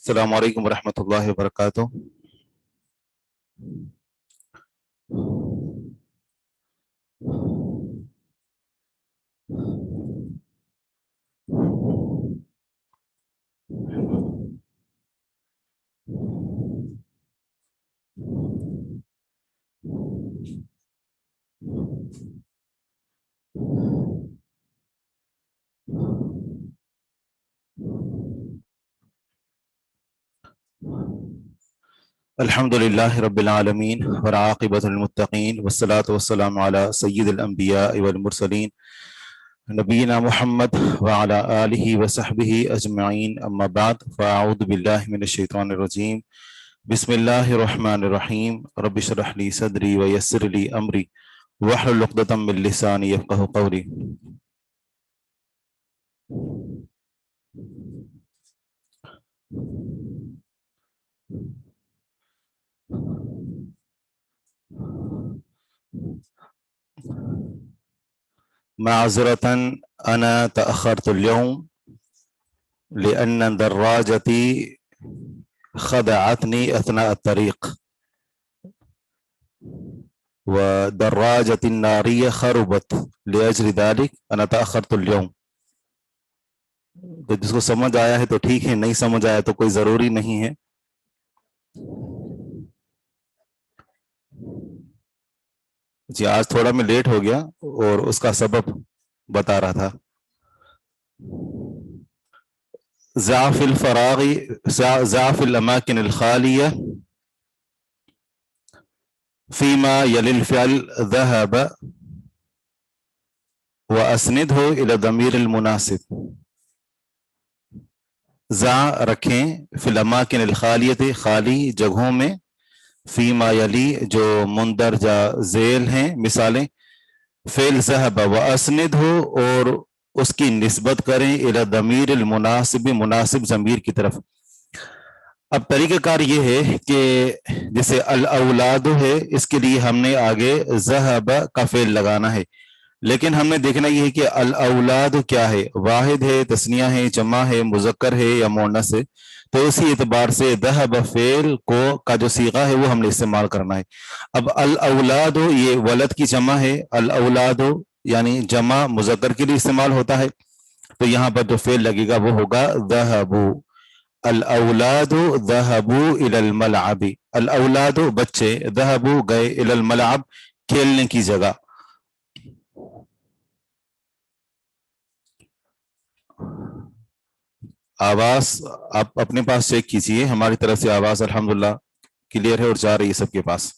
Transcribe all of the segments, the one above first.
السلام علیکم ورحمۃ اللہ وبرکاتہ۔ الحمد للہ رب العالمین والعاقبۃ للمتقین والصلاۃ والسلام علی سید الانبیاء والمرسلین نبینا محمد وعلی آلہ وصحبہ اجمعین، اما بعد فاعوذ باللہ من الشیطان الرجیم، بسم اللہ الرحمن الرحیم، رب اشرح لی صدری ویسر لی امری واحلل عقدۃ من لسانی یفقہوا قولی۔ معذرة أنا تأخرت اليوم لأن دراجتي خدعتني أثناء الطريق ودراجتي النارية خربت، لأجل ذلك أنا تأخرت اليوم۔ تو جس کو سمجھ آیا ہے تو ٹھیک ہے، نہیں سمجھ آیا تو کوئی ضروری نہیں ہے۔ جی آج تھوڑا میں لیٹ ہو گیا اور اس کا سبب بتا رہا تھا۔ ضعف الفراغ، ضعف الاماکن الخالیہ فیما یلی الفعل ذهب واسندہ الی الضمیر المناسب۔ ضع رکھیں، فی الاماکن الخالیہ خالی جگہوں میں، فیما یلی جو مندرجہ ذیل ہیں مثالیں، فعل ذہب و اسند ہو اور اس کی نسبت کریں الی الضمیر المناسب، مناسب ضمیر کی طرف۔ اب طریقہ کار یہ ہے کہ جیسے الاولاد ہے، اس کے لیے ہم نے آگے ذہب کا فعل لگانا ہے، لیکن ہم نے دیکھنا یہ ہے کہ الاولاد کیا ہے، واحد ہے، تثنیہ ہے، جمع ہے، مذکر ہے یا مؤنث ہے۔ تو اسی اعتبار سے ذہب فعل کا جو صیغہ ہے وہ ہم نے استعمال کرنا ہے۔ اب الاولاد یہ ولد کی جمع ہے، الاولاد یعنی جمع مذکر کے لیے استعمال ہوتا ہے، تو یہاں پر جو فعل لگے گا وہ ہوگا ذہبوا۔ الاولاد ذہبوا الی الملعب، الاولاد بچے، ذہبوا گئے، الی الملعب کھیلنے کی جگہ۔ آواز آپ اپنے پاس چیک کیجئے، ہماری طرف سے آواز الحمدللہ کلیئر ہے اور جا رہی ہے سب کے پاس۔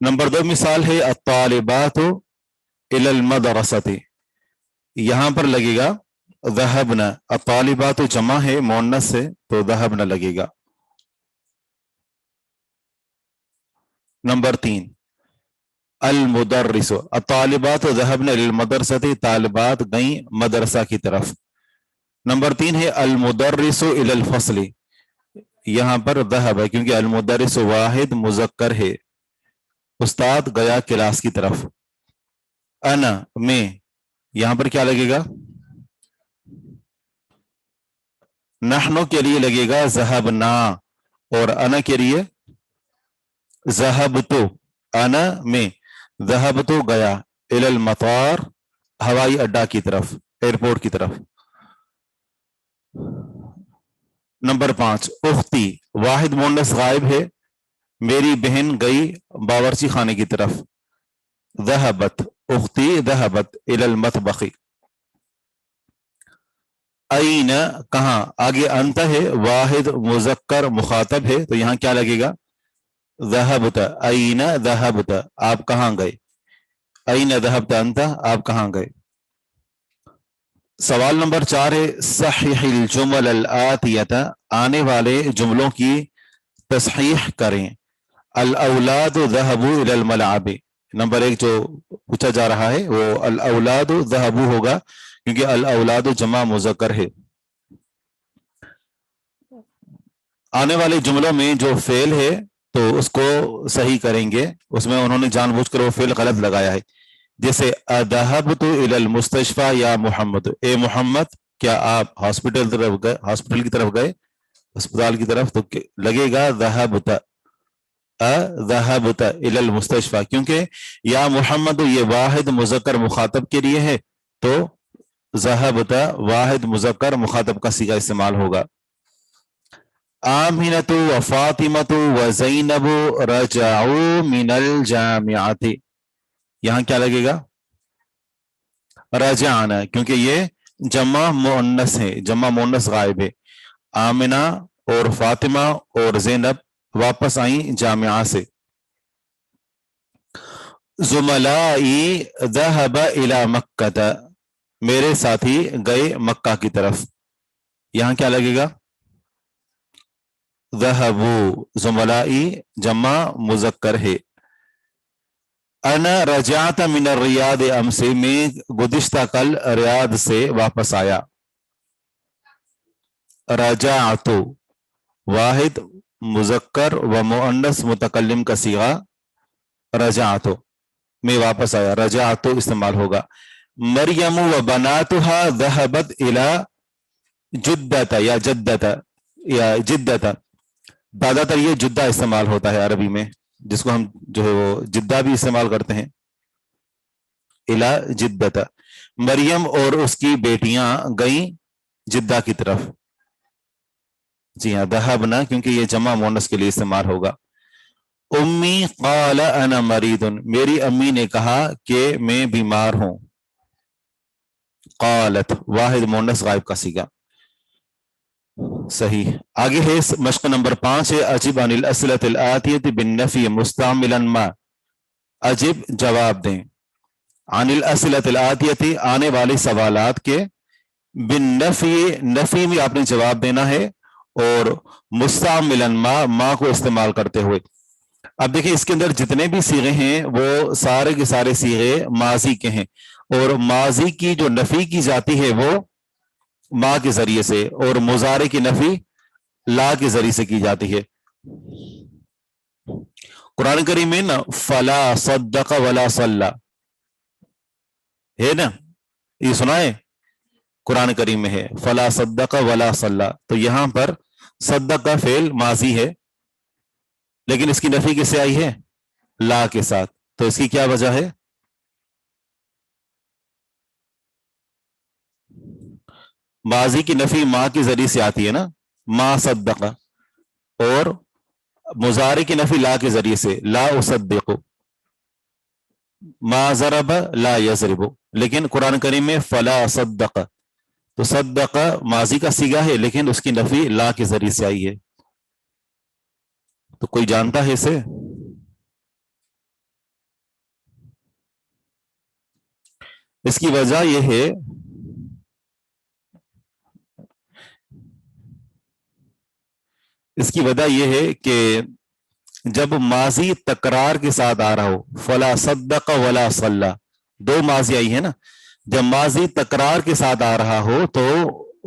نمبر 2 مثال ہے الطالبات الی المدرسۃ، یہاں پر لگے گا ذہبنا، الطالبات جمع ہے، مؤنث ہے تو ذہبنا لگے گا۔ نمبر 3 المدرس، الطالبات ذهبن الى المدرسة، طالبات گئیں مدرسہ کی طرف۔ نمبر 3 ہے المدرس الى الفصل، یہاں پر ذهب ہے کیونکہ المدرس واحد مذکر ہے، استاد گیا کلاس کی طرف۔ انا میں، یہاں پر کیا لگے گا، نحنو کے لیے لگے گا ذهبنا، اور انا کے لیے ذهبت، انا میں، ذہبت گیا، الی المطار ہوائی اڈا کی طرف، ایئرپورٹ کی طرف۔ نمبر 5 اختی، واحد مؤنث غائب ہے، میری بہن گئی باورچی خانے کی طرف، ذہبت اختی ذہبت الی المطبخ۔ این کہاں، آگے انت ہے، واحد مذکر مخاطب ہے تو یہاں کیا لگے گا، ذہبت، این ذہبت آپ کہاں گئے، این ذہبت انت آپ کہاں گئے۔ سوال نمبر 4 ہے صحیح الجمل الآتیۃ، آنے والے جملوں کی تصحیح کریں۔ الاولاد ذهبوا الى الملعب، نمبر 1 جو پوچھا جا رہا ہے وہ الاولاد ذهبوا ہوگا کیونکہ الاولاد جمع مذکر ہے۔ آنے والے جملوں میں جو فعل ہے تو اس کو صحیح کریں گے، اس میں انہوں نے جان بوجھ کر وہ فعل غلط لگایا ہے، جیسے اذهبت الى المستشفى یا محمد، اے محمد کیا آپ ہاسپٹل کی طرف گئے، اسپتال کی طرف، تو لگے گا ذهبت ذهبت الى المستشفى، کیونکہ یا محمد یہ واحد مذکر مخاطب کے لیے ہے، تو ذهبت واحد مذکر مخاطب کا صیغہ استعمال ہوگا. آمینۃ و فاطمۃ و زینب رجعوا من الجامعۃ، یہاں کیا لگے گا؟ رجعنا، کیونکہ یہ جمع مؤنث ہے، جمع مؤنث غائب ہے. آمنہ اور فاطمہ اور زینب واپس آئیں جامعہ سے. زملائی ذهب الى مکہ، میرے ساتھی گئے مکہ کی طرف، یہاں کیا لگے گا؟ ذهبوا، زملائی جمع مذکر ہے. انا رجعت من الریاض امس، میں گزشتہ کل ریاض سے واپس آیا. رجعت واحد مذکر و مؤنث متکلم کا صیغہ رجعت، میں واپس آیا، رجعت استعمال ہوگا. مریم و بناتها ذهبت الى جدت یا جدت یا جدت، زیادہ تر یہ جدہ استعمال ہوتا ہے عربی میں، جس کو ہم جو ہے وہ جدہ بھی استعمال کرتے ہیں. الى جدت، مریم اور اس کی بیٹیاں گئیں جدہ کی طرف. جی ہاں، ذهبنا کیونکہ یہ جمع مؤنث کے لیے استعمال ہوگا. امی قال انا مریض، میری امی نے کہا کہ میں بیمار ہوں. قالت واحد مؤنث غائب کا صیغہ. صحیح. آگے ہے مشق نمبر 5 ہے اجب عن الاسئلۃ الآتیۃ بالنفی مستعملا ما، اجب جواب دیں، عن الاسئلۃ الآتیۃ آنے والے سوالات کے، بالنفی نفی میں آپ نے جواب دینا ہے، اور مستعملا ما کو استعمال کرتے ہوئے. اب دیکھیں اس کے اندر جتنے بھی صیغے ہیں وہ سارے کے سارے صیغے ماضی کے ہیں، اور ماضی کی جو نفی کی جاتی ہے وہ ما کے ذریعے سے، اور مضارع کی نفی لا کے ذریعے سے کی جاتی ہے. قرآن کریم میں نا فلا صدق ولا صلی ہے نا، یہ سنا ہے قرآن کریم میں ہے فلا صدق ولا صلی، تو یہاں پر صدق کا فعل ماضی ہے، لیکن اس کی نفی کس سے آئی ہے؟ لا کے ساتھ. تو اس کی کیا وجہ ہے؟ ماضی کی نفی ما کے ذریعے سے آتی ہے نا، ما صدق، اور مضارع کی نفی لا کے ذریعے سے، لا اصدق، ما ضرب لا یضرب. لیکن قرآن کریم میں فلا صدق، تو صدق ماضی کا صیغہ ہے لیکن اس کی نفی لا کے ذریعے سے آئی ہے. تو کوئی جانتا ہے اسے؟ اس کی وجہ یہ ہے کہ جب ماضی تکرار کے ساتھ آ رہا ہو، فلا صدق ولا صلی، دو ماضی آئی ہے نا، جب ماضی تکرار کے ساتھ آ رہا ہو تو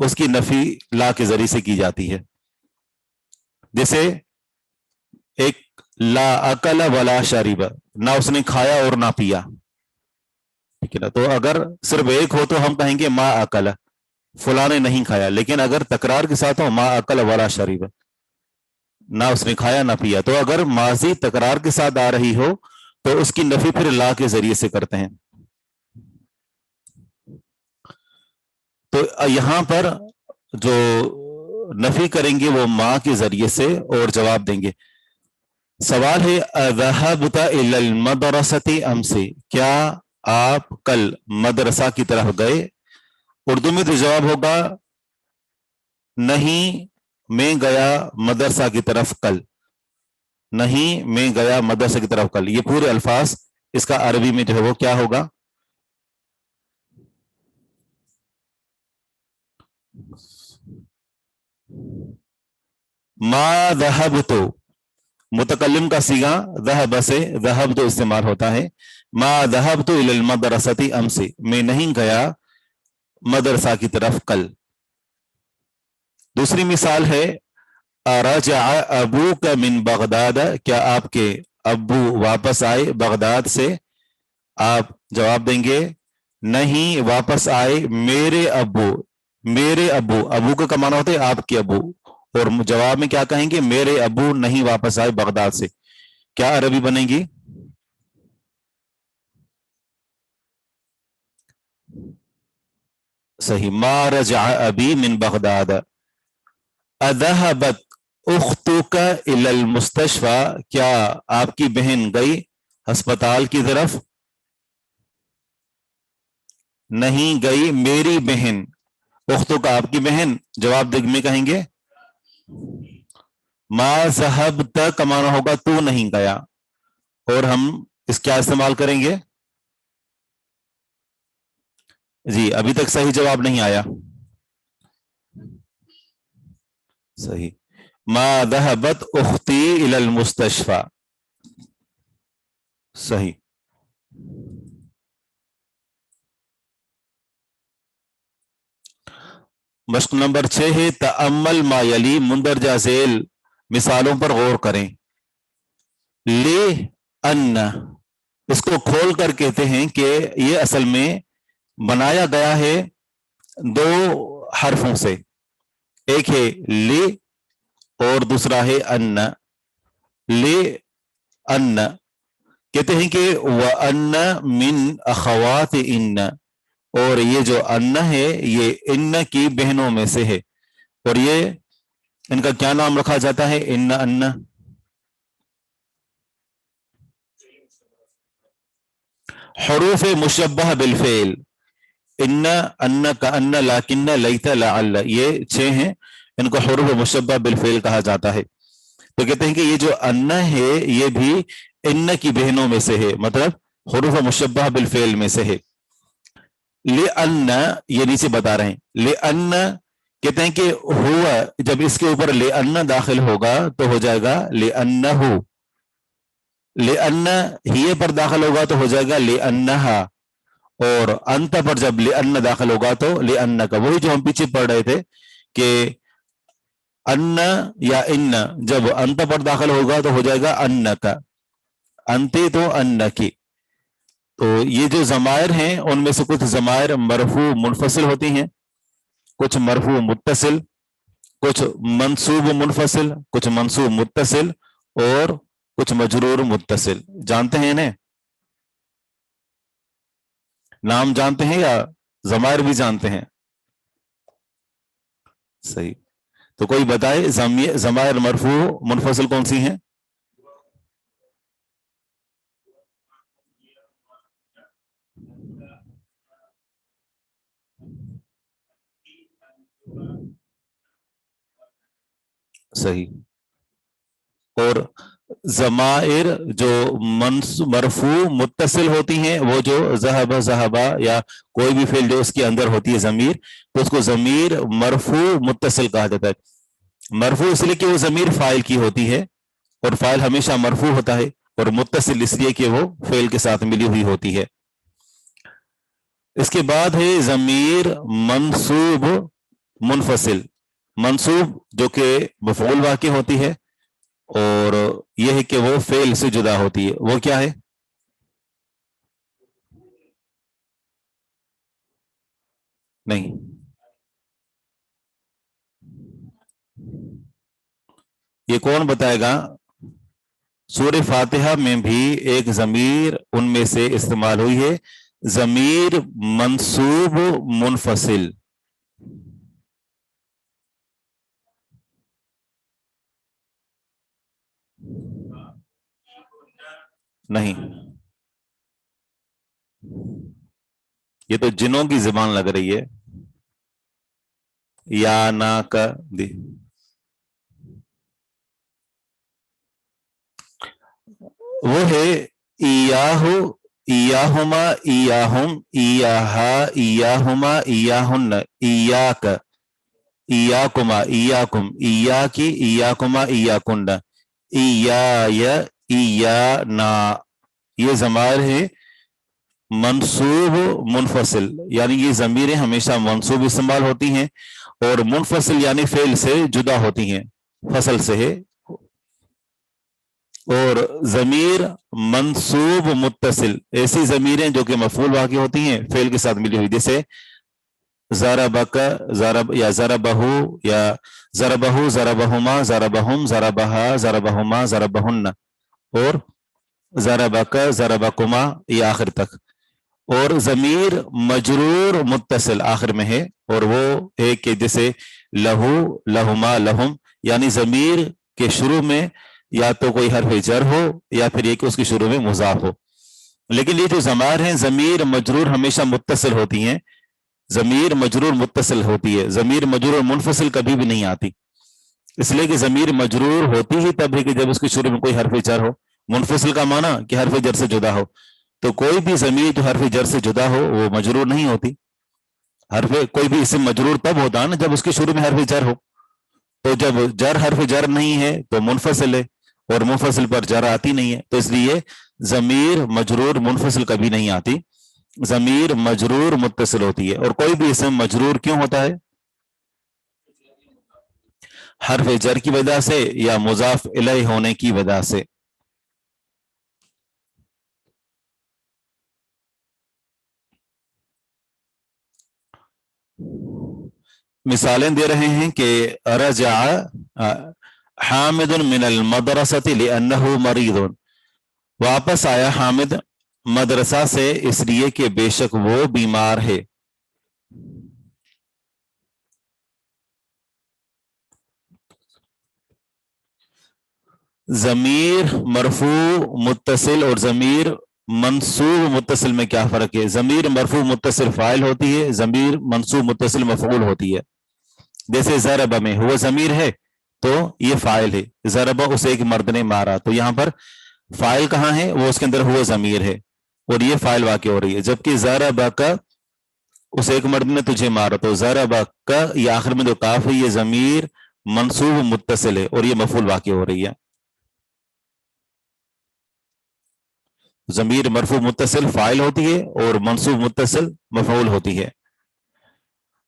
اس کی نفی لا کے ذریعے سے کی جاتی ہے. جیسے ایک لا اکل ولا شرب، نہ اس نے کھایا اور نہ پیا، ٹھیک ہے نا. تو اگر صرف ایک ہو تو ہم کہیں گے ما اکل، فلاں نے نہیں کھایا. لیکن اگر تکرار کے ساتھ ہو ما اکل ولا شرب، نہ اس نے کھایا نہ پیا، تو اگر ماضی تکرار کے ساتھ آ رہی ہو تو اس کی نفی پھر لا کے ذریعے سے کرتے ہیں. تو یہاں پر جو نفی کریں گے وہ ما کے ذریعے سے اور جواب دیں گے. سوال ہے اذهبت الى المدرسة امس، کیا آپ کل مدرسہ کی طرف گئے؟ اردو میں تو جواب ہوگا نہیں میں گیا مدرسہ کی طرف کل، نہیں میں گیا مدرسہ کی طرف کل. یہ پورے الفاظ اس کا عربی میں جو ہے وہ کیا ہوگا؟ ما ذهبت، متکلم کا صیغہ ذهب سے ذهبت استعمال ہوتا ہے. ما ذهبت الى المدرسة امس، میں نہیں گیا مدرسہ کی طرف کل. دوسری مثال ہے رجع ابوک من بغداد، کیا آپ کے ابو واپس آئے بغداد سے؟ آپ جواب دیں گے نہیں واپس آئے میرے ابو، मेरे अबू, अबू का माना होता है आपके अबू, और जवाब में क्या कहेंगे, मेरे अबू नहीं वापस आए बगदाद से। क्या अरबी बनेगी? सही, मा रजा अबी मिन बगदाद। अदहबत उख्तुका इलल मुस्तशफा, क्या आपकी बहन गई अस्पताल की तरफ? नहीं गई मेरी बहन। उख्तुका आपकी बहन, जवाब दिग में कहेंगे मा ज़हब तक माना होगा तू नहीं गया, और हम इस क्या इस्तेमाल करेंगे? जी, अभी तक सही जवाब नहीं आया। सही, मा ज़हबत उख्ती इलल मुस्तशफा। सही। मश्क नंबर 6 है तअम्मल मायली, मुंदरजा झेल मिसालों पर गौर करें। ले अन्न, इसको खोल कर कहते हैं कि ये असल में बनाया गया है दो हरफों से, एक है ले और दूसरा है अन्न। ले अन्न कहते हैं कि व अन्न मिन अखवात इन्न, और ये जो अन्न है ये इन्न की बहनों में से है, और ये इनका क्या नाम रखा जाता है? इन्न अन्न। हरूफ मुशब्बह बिलफेल, इन्न अन्न का अन्न लाकिन्न लैता लअल्ल, ये 6 हैं, इनको हरूफ मुशब्बह बिलफेल कहा जाता है। तो कहते हैं कि ये जो अन्न है ये भी इन्न की बहनों में से है, मतलब हरूफ मुशब्बह बिलफेल में से है। ले अन्न, ये नीचे बता रहे हैं, ले अन्न कहते हैं कि हुआ, जब इसके ऊपर ले अन्न दाखिल होगा तो हो जाएगा ले अन्न हो, ले अन्न ही पर दाखिल होगा तो हो जाएगा ले अन्नहा, और अंत पर जब ले अन्न दाखिल होगा तो ले अन्न का, वही जो हम पीछे पढ़ रहे थे कि अन्न या इन्न जब अंत पर दाखिल होगा तो हो जाएगा अन्न का, अंते तो अन्न की। तो ये जो जमायर हैं उनमें से कुछ जमायर मरफू मुनफसिल होती हैं, कुछ मरफू मुत्तसिल, कुछ मंसूब मुनफसिल, कुछ मंसूब मुत्तसिल, और कुछ मजरूर मुत्तसिल। जानते हैं इन्हें? नाम जानते हैं या जमायर भी जानते हैं? सही, तो कोई बताए जमायर मरफू मुनफसिल कौन सी हैं? सही, और जमायर जो मरफू मुत्तसिल होती हैं, वो जो ज़हबा ज़हबा या कोई भी फेल जो उसके अंदर होती है जमीर, तो उसको जमीर मरफू मुत्तसिल कहा जाता है। मरफू इसलिए कि वो जमीर फाइल की होती है, और फाइल हमेशा मरफू होता है, और मुत्तसिल इसलिए कि वो फेल के साथ मिली हुई होती है। इसके बाद है जमीर मंसूब मुनफसिल, मंसूब जो कि मफऊल वाक़े होती है, और यह है कि वो फेल से जुदा होती है। वो क्या है? नहीं, ये कौन बताएगा? सूरह फातिहा में भी एक जमीर उनमें से इस्तेमाल हुई है, जमीर मंसूब मुनफसिल। नहीं, ये तो जिनों की जुबान लग रही है। या ना का दी, वो है इयाहु, इयाहुमा, इयाहुम, इयाहा, इयाहुमा, इयाहुन्न, इयाक, इयाकुमा, इयाकुम, इयाकी, इयाकुमा, इयाकुन्न, इयाया, इयाना। ये जमार है मंसूब मुनफसिल, यानी ये जमीरें हमेशा मंसूब इस्तेमाल होती हैं, और मुनफसिल यानी फेल से जुदा होती हैं, फसल से है। और जमीर मंसूब मुत्तसिल ऐसी जमीरें जो कि मफूल वाक़ई होती हैं फेल के साथ मिली हुई, जैसे ज़रबक ज़रब या ज़रबहु या ज़रबहु ज़रबहुमा ज़रबहुम ज़रबहा ज़रबहुमा ज़रबहुन्ना और ज़रबक ज़रबकुमा ये आखिर तक। और ज़मीर मजरूर मुत्तसिल आखिर में है, और वो है कि जैसे लहू लहुमा लहुम, यानी ज़मीर के शुरू में या तो कोई हर्फ जर हो या फिर ये कि उसके शुरू में मुज़ाफ हो। लेकिन ये जो ज़मार हैं ज़मीर मजरूर हमेशा मुत्तसिल होती हैं, ज़मीर मजरूर मुत्तसिल होती है, ज़मीर मजरूर मुनफसिल कभी भी नहीं आती। इसलिए कि ज़मीर मजरूर होती ही तब है कि जब उसके शुरू में कोई हर्फ जर हो। मुनफसिल का माना कि हर्फ जर से जुदा हो, तो कोई भी ज़मीर जो हर्फ जर से जुदा हो वो मजरूर नहीं होती। हर्फ कोई भी इसम मजरूर तब होता है ना जब उसके शुरू में हर्फ जर हो, तो जब जर हर्फ जर नहीं है तो मुनफसिल है, और मुनफसिल पर जर आती नहीं है, तो इसलिए ज़मीर मजरूर मुनफसिल कभी नहीं आती, ज़मीर मजरूर मुत्तसिल होती है। और कोई भी इसम मजरूर क्यों होता है? हर्फ जर की वजह से या मुजाफ इलैह होने की वजह से। मिसालें दे रहे हैं कि रजा हामिदुन मिनल मदरसति लिअन्नहु मरीदुन, वापस आया हामिद मदरसा से इसलिए कि बेशक वो बीमार है। ज़मीर मरफू मुत्तसिल और ज़मीर मंसूब मुत्तसिल में क्या फ़र्क है? ज़मीर मरफू मुत्तसिल फ़ाइल होती है, ज़मीर मंसूब मुत्तसिल मफ़ऊल होती है। जैसे ज़रब में हुआ ज़मीर है तो ये फ़ाइल है, ज़रब उसे एक मर्द ने मारा, तो यहाँ पर फ़ाइल कहाँ है? वो उसके अंदर हुआ ज़मीर है और ये फ़ाइल वाक़ हो रही है। जबकि ज़रब का उस एक मर्द ने तुझे मारा, तो ज़रब का ये आखिर में जो काफ है ये ज़मीर मंसूब मुत्तसिल है और ये मफ़ऊल वाक़ हो रही है। ज़मीर मरफू मुत्तसिल फ़ाइल होती है और मंसूब मुत्तसिल मफ़ऊल होती है।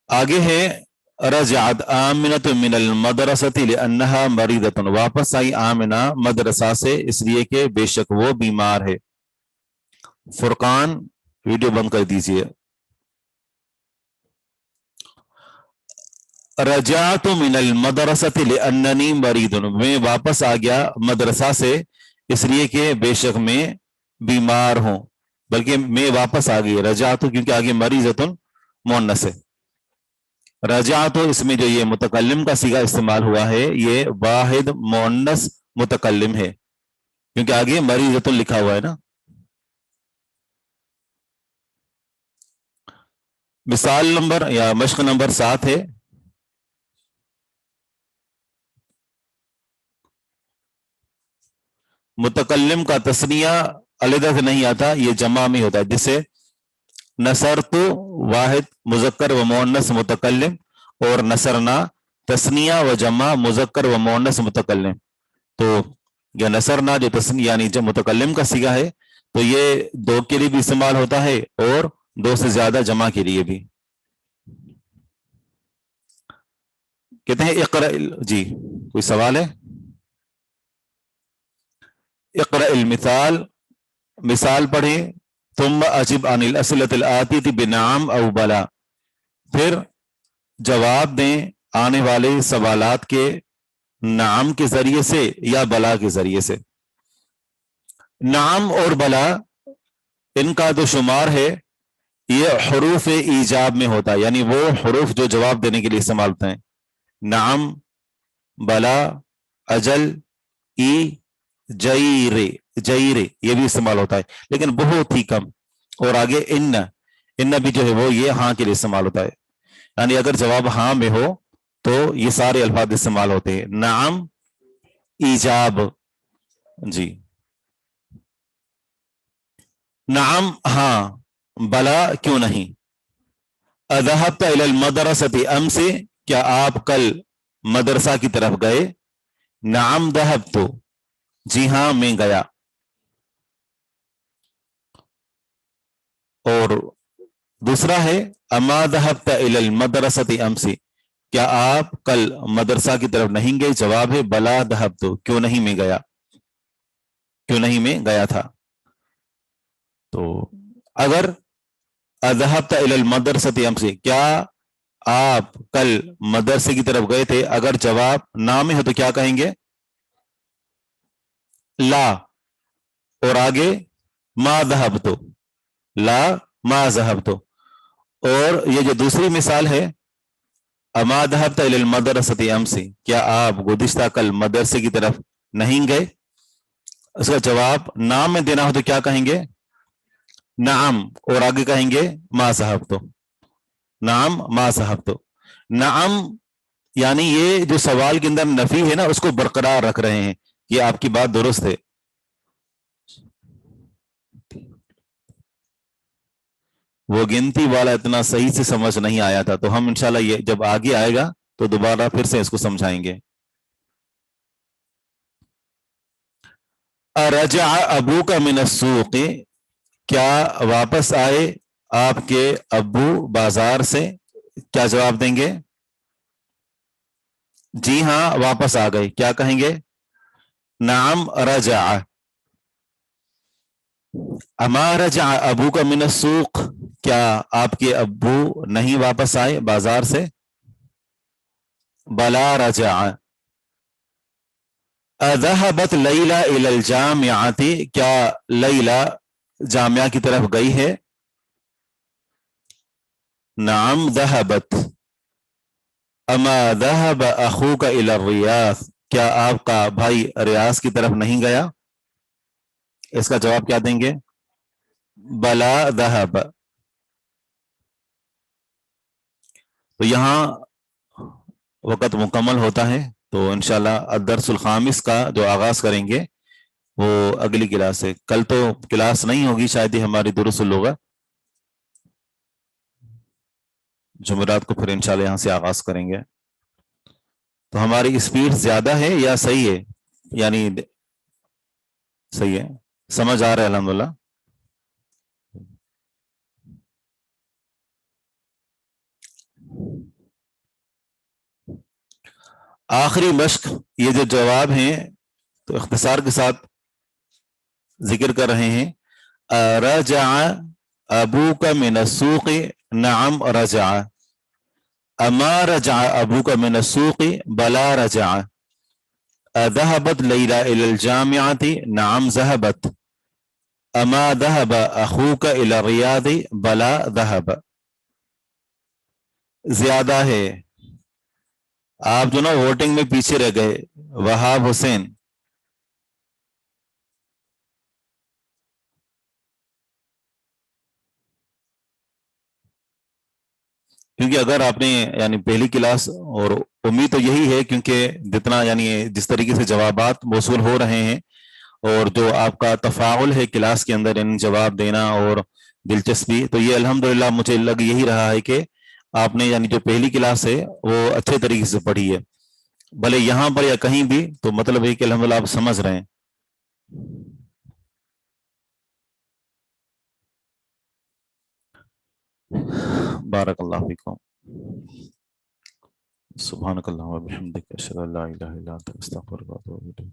आगे है रजअत आमिनत मिनल मदरसति लिअन्नहा मरीदतुन, वापस आई आमिना मदरसा से इसलिए कि बेशक वो बीमार है। फुरकान वीडियो बंद कर दीजिए। रजातु मिनल मदरसति लिअन्ननी मरीदुन, मैं वापस आ गया मदरसा से इसलिए कि बेशक मैं बीमार हूं, बल्कि मैं वापस आ गई रजातु क्योंकि आगे मरीजतुन मुअन्नस है। रजा तो इसमें जो ये मुतकल्लिम का सीगा इस्तेमाल हुआ है ये वाहिद मुअन्नस मुतकल्लिम है, क्योंकि आगे मरीजतुन लिखा हुआ है ना। मिसाल नंबर या मश्क नंबर 7 है, मुतकल्लिम का तस्निया अलग से नहीं आता, ये जमा में होता है। जिसे नसरतु वाहिद मुजक्कर व मुअन्नस मुतकल्लिम और नसरना तस्निया व जमा मुजक्कर व मुअन्नस मुतकल्लिम। तो या नसरना जो तस्निया यानी जब मुतकल्लिम का सीगा है तो ये दो के लिए भी इस्तेमाल होता है और दो से ज्यादा जमा के लिए भी। कहते हैं इक़रा, जी कोई सवाल है? इक़रा इल मिसाल, मिसाल पढ़ें। तुम अजिब अनिल असलतिल आतिति बिनाम औ बला, फिर जवाब दें आने वाले सवालात के नाम के जरिए से या बला के जरिए से। नाम और बला इनका जो शुमार है ये हरूफ ईजाब में होता है, यानी वो हरूफ जो जवाब देने के लिए इस्तेमाल होते हैं। नाम, बला, अजल, ई, जईरे, जईरे ये भी इस्तेमाल होता है, लेकिन बहुत ही कम। और आगे इन्न, इन्न भी जो है वो ये हाँ के लिए इस्तेमाल होता है, यानी अगर जवाब हाँ में हो तो ये सारे अल्फाज इस्तेमाल होते हैं। नाम, ईजाब, जी नाम हाँ, बला क्यों नहीं। अज़हबता इलल मदरसति अमसे, क्या आप कल मदरसा की तरफ गए। नाम दहबतु, जी हाँ मैं गया। और दूसरा है अमा दहबता इलल मदरसति अमसे, क्या आप कल मदरसा की तरफ नहीं गए। जवाब है बला दहबतु, क्यों नहीं मैं गया, क्यों नहीं मैं गया था। तो अगर अज़हबता इलल मदरसति अमसे, क्या आप कल मदरसे की तरफ गए थे, अगर जवाब ना में हो तो क्या कहेंगे? ला। और आगे मा ज़हब तो, ला मा ज़हब तो। और ये जो दूसरी मिसाल है, अमा ज़हबत इलल मदरसति अमसी, क्या आप गुज़िश्ता कल मदरसे की तरफ नहीं गए? उसका जवाब नाम में देना हो तो क्या कहेंगे? नाम। और आगे कहेंगे मा साहब तो, नाम मा साहब तो। नाम यानी ये जो सवाल के अंदर नफी है ना, उसको बरकरार रख रहे हैं, ये आपकी बात दुरुस्त है। वो गिनती वाला इतना सही से समझ नहीं आया था, तो हम इंशाल्लाह ये जब आगे आएगा तो दोबारा फिर से इसको समझाएंगे। रजा अबू का मिनसूक, क्या वापस आए आपके अब्बू बाजार से? क्या जवाब देंगे? जी हाँ, वापस आ गए। क्या कहेंगे? नाम रजा। अमा रजा अबू का मिनसूक, क्या आपके अब्बू नहीं वापस आए बाजार से? बला रजा। अज़हबत लैला इलल जामियाती, क्या लैला जामिया की तरफ गई है? नाम ज़हबत। अमा ज़हब अखूका इला रियास, क्या आपका भाई रियास की तरफ नहीं गया? इसका जवाब क्या देंगे? बला ज़हब। तो यहाँ वक़्त मुकम्मल होता है, तो इंशाल्लाह अदरसुल खामिस का जो आगाज करेंगे वो अगली क्लास से। कल तो क्लास नहीं होगी शायद ही हमारी दुरुस्त होगा, जुमेरात को फिर इंशाल्लाह यहाँ से आगाज करेंगे। तो हमारी स्पीड ज्यादा है या सही है? यानी सही है, समझ आ रहा है अल्हम्दुलिल्लाह। आखिरी मश्क, ये जो जवाब हैं तो इख्तिसार के साथ जिक्र कर रहे हैं। रजा अबू का मिनसूक, नाम रजा। अमा रजा अबू का मिनसूक, बला रजा। ذهبت लैला इलल जामियाती, नाम ज़हबत। अमा ذهب अखूका इला रियादी, बला ذهب। ज्यादा है। आप जो ना वोटिंग में पीछे रह गए, वहाब हुसैन। क्योंकि अगर आपने यानी पहली क्लास, और उम्मीद तो यही है क्योंकि जितना यानी जिस तरीके से जवाबात मौसूल हो रहे हैं और जो आपका तफाउल है क्लास के अंदर इन जवाब देना और दिलचस्पी, तो ये अल्हम्दुलिल्लाह मुझे लग यही रहा है कि आपने यानी जो पहली क्लास है वो अच्छे तरीके से पढ़ी है, भले यहाँ पर या कहीं भी, तो मतलब है कि अल्हम्दुलिल्लाह आप समझ रहे हैं। बारकल्लाहु फीकुम। सुब्हानकल्लाह व बिहम्दिक, अशहदु अल्ला इलाहा इल्ला अंत, अस्तगफिरुका व अतूबु इलैक।